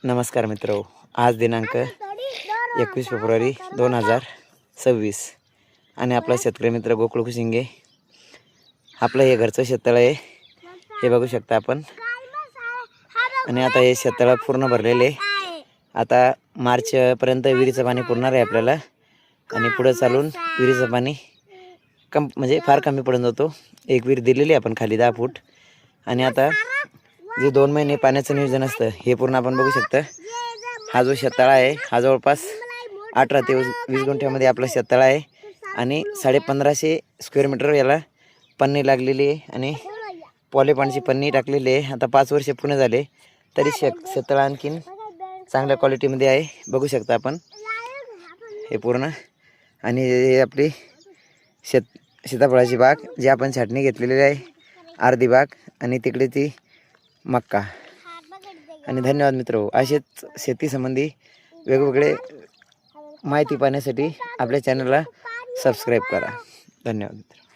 नमस्कार मित्रो, आज दिनांक 21 फेब्रुवारी 2026 आणि आपला शेतकरी मित्र गोकुळ कुशिंगे. आपलं हे घरचं शेततळ आहे, हे बघू शकता आपण. आणि आता हे शेततळ पूर्ण भरलेले. आता मार्चपर्यंत विहिरीचं पाणी पुरणार आहे आपल्याला आणि पुढे चालून विहिरीचं पाणी म्हणजे फार कमी पडून जातो. एक विहीर दिलेली आपण खाली 10 फूट. आणि आता जे 2 महिने पाण्याचं नियोजन असतं हे पूर्ण आपण बघू शकता. हा जो शेततळा आहे हा जवळपास 18 ते 20 गुंठ्यामध्ये आपला शेततळा आहे आणि 1550 स्क्वेअर मीटर याला पन्नी लागलेली आहे आणि पॉलीपॉनची पन्नी टाकलेली आहे. आता 5 वर्ष पूर्ण झाले तरी शेततळा आणखीन चांगल्या क्वालिटीमध्ये आहे, बघू शकता आपण हे पूर्ण. आणि हे आपली सीताफळाची बाग जी आपण छाटणी घेतलेली आहे, अर्धी बाग, आणि तिकडे ती मक्का. आणि धन्यवाद मित्रो, असेच शेती संबंधी वेगवेगळे माहिती पाहण्यासाठी आपल्या चॅनलला सबस्क्राईब करा. धन्यवाद मित्र.